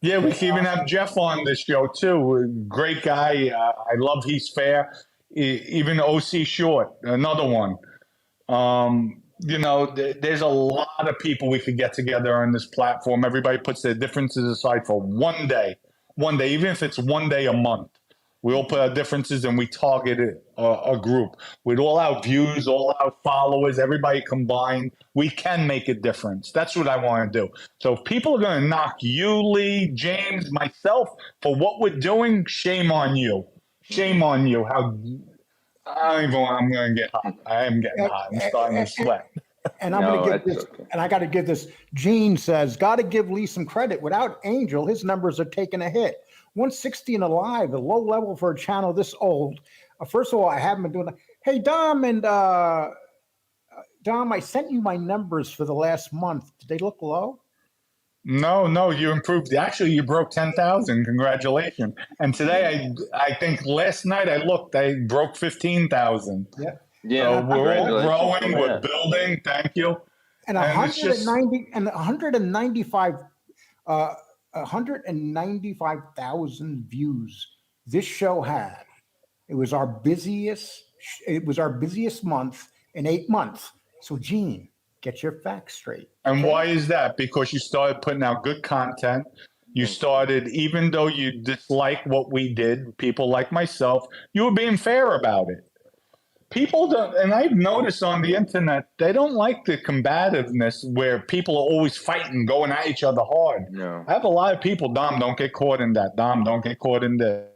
Yeah, we can even have Jeff on this show too. Great guy. I love he's fair. Even OC Short, another one. There's a lot of people we could get together on this platform. Everybody puts their differences aside for one day, even if it's one day a month. We all put our differences and we target a group. With all our views, all our followers, everybody combined, we can make a difference. That's what I want to do. So if people are going to knock you, Lee, James, myself, for what we're doing, shame on you. Shame on you. I'm going to get hot. I am getting hot. I'm starting to sweat. And I'm going to give this, and I got to give this. Gene says, got to give Lee some credit. Without Angel, his numbers are taking a hit. 160 and alive, a low level for a channel this old. First of all, I haven't been doing that. Hey, Dom, I sent you my numbers for the last month. Did they look low? No, you improved. Actually, you broke 10,000. Congratulations. And today, I think last night I looked, I broke 15,000. Yeah. Yeah. So we're all growing, we're building. Thank you. And 195,000 views this show had. It was our busiest month in 8 months. So Gene, get your facts straight. And why is that? Because you started putting out good content. You started, even though you dislike what we did, people like myself, you were being fair about it. People don't, and I've noticed on the internet, they don't like the combativeness where people are always fighting, going at each other hard. No. I have a lot of people, Dom, don't get caught in that. Dom, don't get caught in this.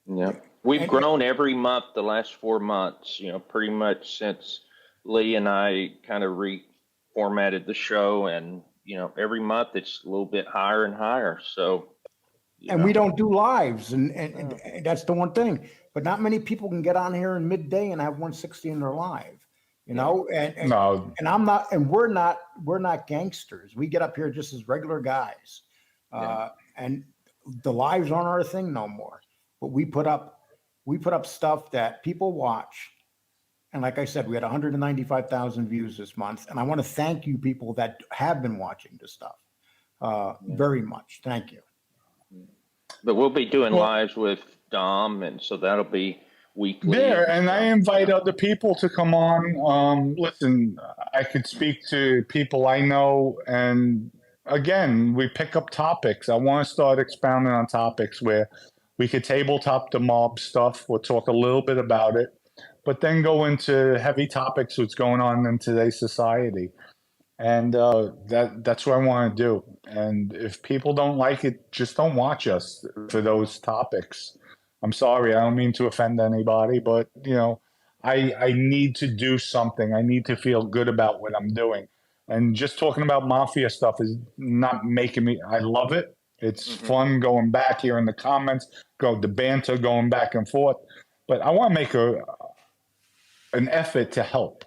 Yeah. We've grown every month the last 4 months, pretty much since Lee and I kind of reformatted the show. And, every month it's a little bit higher and higher. So. And we don't do lives. And that's the one thing. But not many people can get on here in midday and have 160 in their live, No. And I'm not, and we're not gangsters. We get up here just as regular guys, and the lives aren't our thing no more. But we put up stuff that people watch, and like I said, we had 195,000 views this month, and I want to thank you people that have been watching this stuff, very much. Thank you. But we'll be doing lives with Dom, and so that'll be weekly. Yeah, and I invite other people to come on. Listen, I could speak to people I know, and again, we pick up topics. I want to start expounding on topics where we could tabletop the mob stuff. We'll talk a little bit about it, but then go into heavy topics, what's going on in today's society. And that's what I want to do. And if people don't like it, just don't watch us for those topics. I'm sorry, I don't mean to offend anybody, but I need to do something. I need to feel good about what I'm doing. And just talking about mafia stuff is not making me, I love it. It's fun going back here in the comments, the banter going back and forth. But I want to make an effort to help.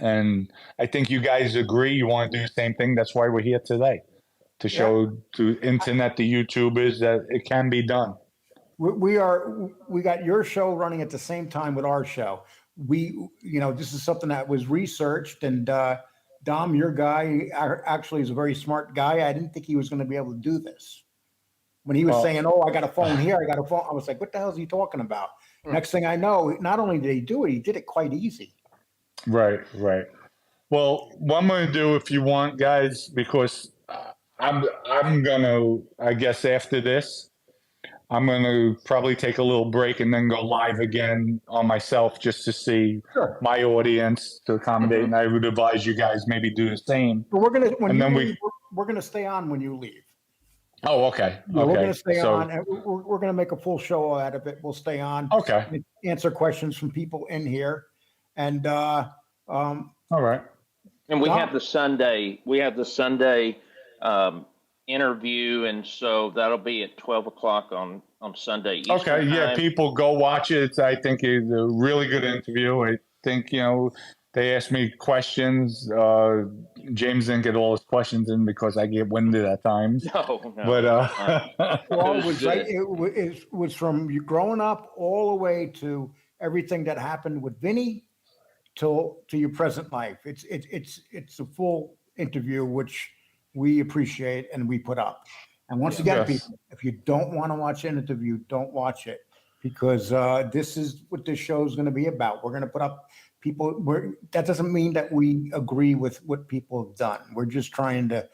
And I think you guys agree. You want to do the same thing. That's why we're here today, to show to internet, the YouTubers, that it can be done. We got your show running at the same time with our show. This is something that was researched, and Dom, your guy, actually is a very smart guy. I didn't think he was going to be able to do this. When he was saying, "Oh, I got a phone here, I got a phone," I was like, "What the hell is he talking about?" Next thing I know, not only did he do it, he did it quite easy. Right. Well, what I'm going to do, if you want, guys, because I'm gonna, I guess after this, I'm going to probably take a little break and then go live again on myself just to see my audience, to accommodate. And I would advise you guys maybe do the same. But we're gonna stay on when you leave. Oh, okay. We're gonna stay on, and we're gonna make a full show out of it. We'll stay on. Okay. Answer questions from people in here, and all right. And we have the Sunday interview, and so that'll be at 12 o'clock on Sunday Eastern time. Yeah, people go watch it. I think it's a really good interview. I think, they asked me questions. James didn't get all his questions in because I get winded at times. No. But well, it was from you growing up all the way to everything that happened with Vinny to your present life. It's a full interview, which we appreciate and we put up. And once again, people, if you don't want to watch an interview, don't watch it, because this is what this show is going to be about. We're going to put up people. That doesn't mean that we agree with what people have done. We're just trying to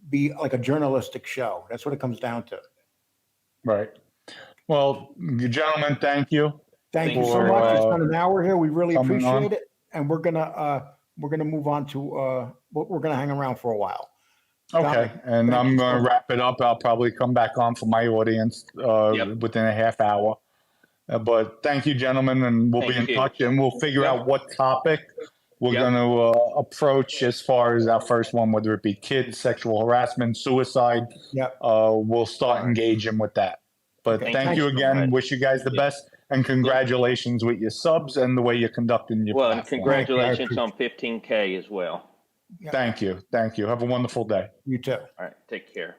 be like a journalistic show. That's what it comes down to. Right. Well, gentlemen, thank you. Thank you so much. It's been an hour here. We really appreciate it. And we're gonna move on to we're gonna hang around for a while. Okay, and I'm gonna wrap it up. I'll probably come back on for my audience within a half hour. But thank you, gentlemen, and we'll be in touch, and we'll figure out what topic we're going to approach as far as our first one, whether it be kids, sexual harassment, suicide. We'll start engaging with that. But thank you again. Wish you guys the best, and congratulations with your subs and the way you're conducting your platform. And congratulations on 15K as well. Thank you. Have a wonderful day. You too. All right, take care.